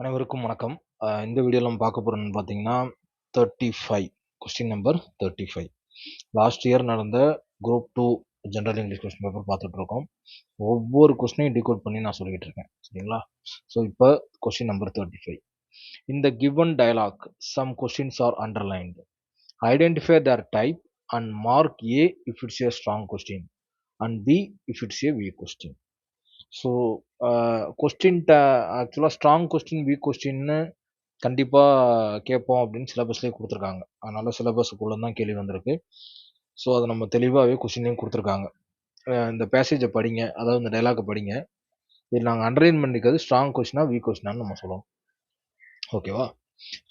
அனைவருக்கும் வணக்கம். இந்த வீடியோல நம்ம பார்க்க போறோம்னு பார்த்தீங்கன்னா, 35 கொஸ்டின் நம்பர் 35. லாஸ்ட் இயர் நடந்த group 2 general English question paper பார்த்துட்டு இருக்கோம். ஒவ்வொரு கொஸ்டினையும் டிகோட் பண்ணி நான் சொல்லிக்கிட்டு இருக்கேன். சரிங்களா? ஸோ இப்போ question number 35. In the given dialogue, some questions are underlined. Identify their type and mark A if it's a strong question and B if it's a weak question. So கொஸ்டின்ட்ட ஆக்சுவலாக strong question week கொஸ்டின்னு கண்டிப்பாக கேட்போம் அப்படின்னு சிலபஸ்லேயே கொடுத்துருக்காங்க. அதனால் சிலபஸுக்குள்ளே தான் கேள்வி வந்திருக்கு. ஸோ அதை நம்ம தெளிவாகவே கொஸ்டினையும் கொடுத்துருக்காங்க. இந்த பேசேஜை படிங்க, அதாவது இந்த டைலாக்கை படிங்க. இதில் நாங்கள் அண்டர்லைன் பண்ணிக்கிறது ஸ்ட்ராங் கொஸ்டினா வீக் கொஸ்டினான்னு நம்ம சொல்லுவோம். ஓகேவா?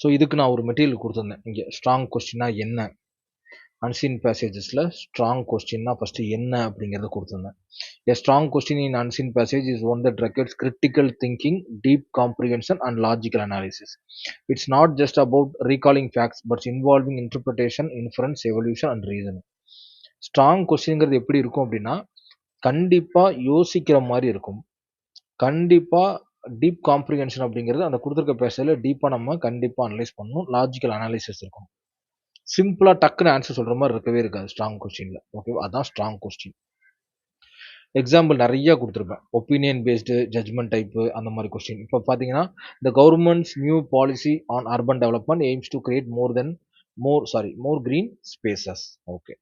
ஸோ இதுக்கு நான் ஒரு மெட்டீரியல் கொடுத்துருந்தேன். இங்கே ஸ்ட்ராங் கொஸ்டினா என்ன, அன்சீன் பேசேஜஸில் ஸ்ட்ராங் கொஸ்டின்னா ஃபஸ்ட்டு என்ன அப்படிங்கிறத கொடுத்துருந்தேன். A strong question in unseen passage is one that requires critical thinking, deep comprehension, and logical analysis. It's not just about recalling facts, but involving interpretation, inference, evolution, and reasoning. Strong கொஸ்டின்ங்கிறது எப்படி இருக்கும் அப்படின்னா, கண்டிப்பாக யோசிக்கிற மாதிரி இருக்கும். கண்டிப்பாக deep comprehension அப்படிங்கிறது அந்த கொடுத்துருக்க பேசையில் டீப்பாக நம்ம கண்டிப்பாக அனலைஸ் பண்ணணும். லாஜிக்கல் அனாலிசிஸ் இருக்கும். சிம்பிளாக டக்குன்னு ஆன்சர் சொல்கிற மாதிரி இருக்கவே இருக்காது ஸ்ட்ராங் கொஸ்டினில். ஓகேவா? அதான் ஸ்ட்ராங் கொஸ்டின். எக்ஸாம்பிள் நிறைய கொடுத்துருப்பேன். ஒப்பீனியன் பேஸ்டு, ஜட்ஜ்மெண்ட் டைப்பு, அந்த மாதிரி கொஸ்டின். இப்போ பார்த்தீங்கன்னா, the government's new policy on urban development aims to create more green spaces. Okay.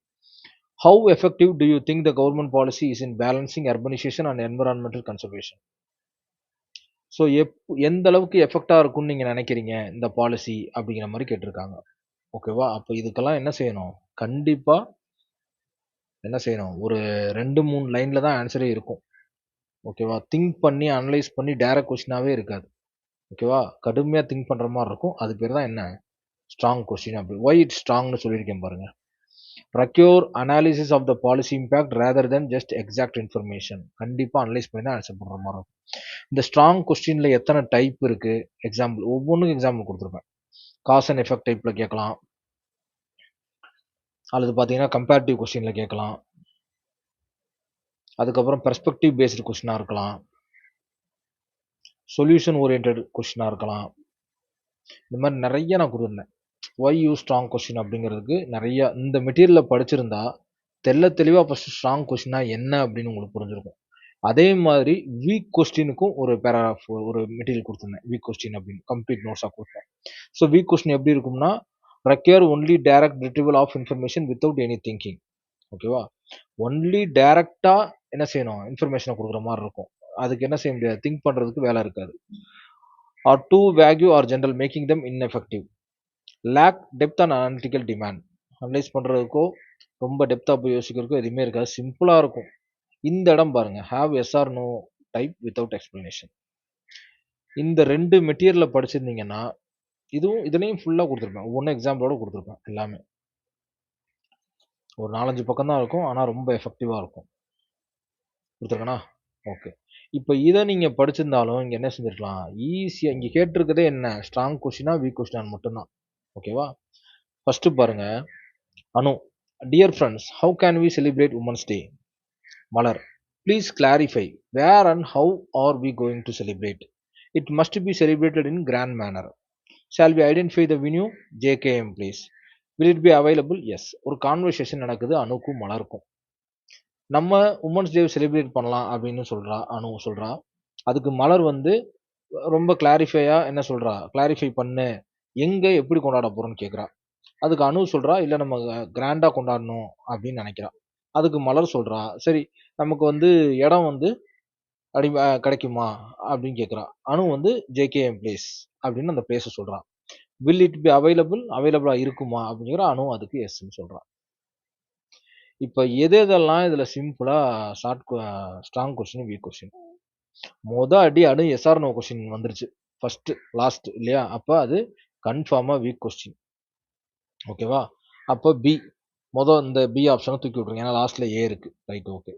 How effective do you think the government policy is in balancing urbanisation and environmental conservation? So எந்த அளவுக்கு எஃபெக்டாக இருக்கும்னு நீங்கள் நினைக்கிறீங்க இந்த policy அப்படிங்கிற மாதிரி கேட்டிருக்காங்க. ஓகேவா? அப்போ இதுக்கெல்லாம் என்ன செய்யணும்? கண்டிப்பாக என்ன செய்யணும்? ஒரு 2-3 லைனில் தான் ஆன்சரே இருக்கும். ஓகேவா? திங்க் பண்ணி அனலைஸ் பண்ணி டைரக்ட் கொஸ்டினாகவே இருக்காது. ஓகேவா? கடுமையாக திங்க் பண்ணுற மாதிரி இருக்கும். அது பேர் தான் என்ன? Strong question. அப்படி ஒய் இட் ஸ்ட்ராங்னு சொல்லியிருக்கேன் பாருங்க. Require analysis of the policy impact rather than just exact information. கண்டிப்பாக அனலைஸ் பண்ணி தான் ஆன்சர் பண்ணுற மாதிரி இருக்கும். இந்த ஸ்ட்ராங் கொஸ்டினில் எத்தனை டைப் இருக்குது? எக்ஸாம்பிள் ஒவ்வொன்றுக்கும் எக்ஸாம்பிள் கொடுத்துருப்பேன். காஸ் அண்ட் எஃபெக்ட் டைப்பில் கேட்கலாம், அல்லது பார்த்தீங்கன்னா கம்பேரிட்டிவ் கொஸ்டினில் கேட்கலாம், அதுக்கப்புறம் பெர்ஸ்பெக்டிவ் பேஸ்டு கொஸ்டினாக இருக்கலாம், சொல்யூஷன் ஓரியன்ட் கொஸ்டினாக இருக்கலாம். இந்த மாதிரி நிறைய நான் கொடுத்துருந்தேன். ஒய் யூ ஸ்ட்ராங் கொஸ்டின் அப்படிங்கிறதுக்கு நிறைய இந்த மெட்டீரியலில் படிச்சிருந்தா தெளிவாக ஃபஸ்ட்டு ஸ்ட்ராங் கொஸ்டினா என்ன அப்படின்னு உங்களுக்கு புரிஞ்சிருக்கும். அதே மாதிரி வீக் கொஸ்டினுக்கும் ஒரு பேராகிராஃப் ஒரு மெட்டீரியல் கொடுத்துருந்தேன். வீக் கொஸ்டின் அப்படின்னு கம்ப்ளீட் நோட்ஸாக கொடுத்தேன். ஸோ வீக் கொஸ்டின் எப்படி இருக்கும்னா, require only direct retrieval of information without any thinking. ஓகேவா? ஒன்லி டைரக்டாக என்ன செய்யணும்? இன்ஃபர்மேஷனை கொடுக்குற மாதிரி இருக்கும். அதுக்கு என்ன செய்ய முடியாது? திங்க் பண்ணுறதுக்கு வேலை இருக்காது. Are too vague or general making them ineffective. Lack depth and analytical demand. Analyse பண்ணுறதுக்கோ ரொம்ப டெப்த்தாக போய் யோசிக்கிறதுக்கோ எதுவுமே இருக்காது. சிம்பிளாக இருக்கும். இந்த இடம் பாருங்க, have yes or no type without explanation. இந்த 2 மெட்டீரியலில் படிச்சிருந்தீங்கன்னா இதுலேயும் ஃபுல்லாக கொடுத்துருப்பேன். ஒவ்வொன்றும் எக்ஸாம்பிளோட கொடுத்துருப்பேன். எல்லாமே ஒரு 4-5 பக்கம் தான் இருக்கும், ஆனால் ரொம்ப எஃபெக்டிவாக இருக்கும். கொடுத்துருக்கேண்ணா? ஓகே. இப்போ இதை நீங்கள் படிச்சிருந்தாலும் இங்கே என்ன செஞ்சுருக்கலாம்? ஈஸியாக இங்கே கேட்டிருக்கதே என்ன? ஸ்ட்ராங் கொஸ்டினா வீக் கொஸ்டினான்னு மட்டும்தான். ஓகேவா? ஃபஸ்ட்டு பாருங்க. Anu, dear friends, how can we celebrate Women's Day? Malar, please clarify where and how are we going to celebrate? It must be celebrated in grand manner. Shall we identify the venue? JKM please. Will it be available? Yes. ஒரு conversation நடக்குது அனுக்கும் மலருக்கும். நம்ம women's day celebrate பண்ணலாம் அப்படின்னு சொல்கிறா அனு சொல்கிறா. அதுக்கு மலர் வந்து ரொம்ப கிளாரிஃபையாக என்ன சொல்கிறா? கிளாரிஃபை பண்ணு, எங்கே எப்படி கொண்டாட போகிறோன்னு கேட்குறா. அதுக்கு அனு சொல்கிறா, இல்லை நம்ம கிராண்டாக கொண்டாடணும் அப்படின்னு நினைக்கிறா. அதுக்கு மலர் சொல்கிறா, சரி நமக்கு வந்து இடம் வந்து கிடைக்குமா அப்படின்னு கேட்குறா. அனு வந்து ஜேகேஎம் பிளேஸ் அப்படின்னு அந்த பிளேஸை சொல்கிறான். வில் இட் பி அவைலபிளாக இருக்குமா அப்படிங்கிற அனு அதுக்கு எஸ்ன்னு சொல்கிறான். இப்போ எதெல்லாம் இதில் சிம்பிளாக ஸ்ட்ராங் கொஸ்டின் வீக் கொஸ்டின். அடி அனு எஸ்ஆர் நோ கொஸ்டின் வந்துருச்சு ஃபர்ஸ்ட் லாஸ்ட் இல்லையா? அப்போ அது கன்ஃபார்மாக வீக் கொஸ்டின். ஓகேவா? அப்போ பி இந்த பி ஆப்ஷனை தூக்கி விட்ருங்க, ஏன்னா லாஸ்ட்ல ஏ இருக்கு. Right, okay.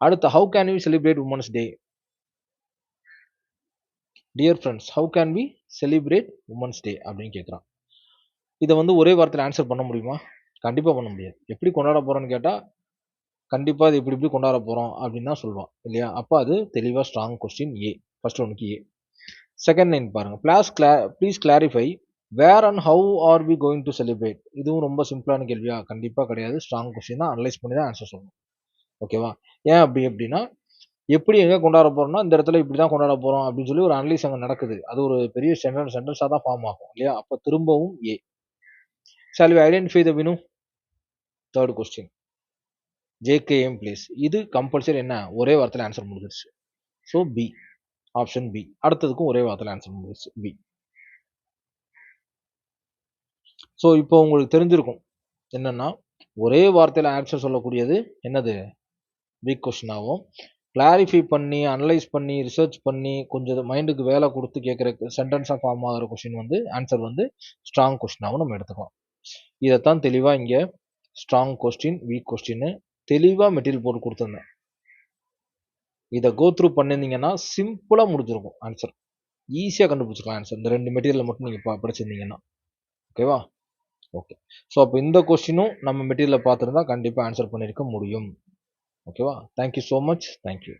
அடுத்து, how can we celebrate Women's Day? Dear friends, how can we celebrate Women's Day அப்படின்னு கேட்குறான். இதை வந்து ஒரே வாரத்தில் ஆன்சர் பண்ண முடியுமா? கண்டிப்பாக பண்ண முடியாது. எப்படி கொண்டாட போகிறோன்னு கேட்டால் கண்டிப்பாக அது இப்படி கொண்டாட போகிறோம் அப்படின்னு தான் சொல்லுவான் இல்லையா? அப்போ அது தெளிவாக ஸ்ட்ராங் கொஸ்டின் ஏ. ஃபர்ஸ்ட் ஒன்றுக்கு ஏ. செகண்ட் லைன் பாருங்க. Please clarify where and how are we going to celebrate. இதுவும் ரொம்ப சிம்பிளான கேள்வியா? கண்டிப்பா கிடையாது. ஸ்ட்ராங் கொஸ்டின் தான். அனலைஸ் பண்ணி தான் ஆன்சர் சொல்லணும். ஓகேவா? ஏன் அப்படின்னா எப்படி எங்க கொண்டாட போறோம்னா இந்த இடத்துல இப்படிதான் கொண்டாட போறோம் அப்படின்னு சொல்லி ஒரு அனலைஸ் அங்க நடக்குது. அது ஒரு பெரிய சென்டென்ஸா தான் ஃபார்ம் ஆகும் இல்லையா? அப்ப திரும்பவும் A. Shall we identify the venue? Third question. JKM place. இது கம்பல்சரி என்ன? ஒரே வார்த்தையில ஆன்சர் முடிஞ்சிருச்சு. So B. Option B. அடுத்ததுக்கும் ஒரே வார்த்தையில ஆன்சர் முடிஞ்சிருச்சு. பி. ஸோ இப்போ உங்களுக்கு தெரிஞ்சிருக்கும் என்னன்னா ஒரே வார்த்தையில ஆன்சர் சொல்லக்கூடியது என்னது? வீக் கொஸ்டினாகவும் கிளாரிஃபை பண்ணி அனலைஸ் பண்ணி ரிசர்ச் பண்ணி கொஞ்சம் மைண்டுக்கு வேலை கொடுத்து கேட்குற சென்டென்ஸாக ஃபார்ம் ஆகிற கொஸ்டின் வந்து ஆன்சர் வந்து ஸ்ட்ராங் கொஸ்டினாகவும் நம்ம எடுத்துக்கலாம். இதைத்தான் தெளிவாக இங்கே ஸ்ட்ராங் கொஸ்டின் வீக் கொஸ்டின்னு தெளிவாக மெட்டீரியல் போட்டு கொடுத்துருந்தேன். இதை கோ த்ரூ பண்ணியிருந்தீங்கன்னா சிம்பிளாக முடிஞ்சிருக்கும் ஆன்சர். ஈஸியாக கண்டுபிடிச்சிக்கலாம் ஆன்சர் இந்த 2 மெட்டீரியல் மட்டும் நீங்கள் படிச்சிருந்தீங்கன்னா. ஓகேவா? ஓகே. ஸோ அப்போ இந்த கொஸ்டினும் நம்ம மெட்டீரியலை பார்த்துருந்தா கண்டிப்பாக ஆன்சர் பண்ணியிருக்க முடியும். ஓகேவா? Thank you so much. தேங்க்யூ.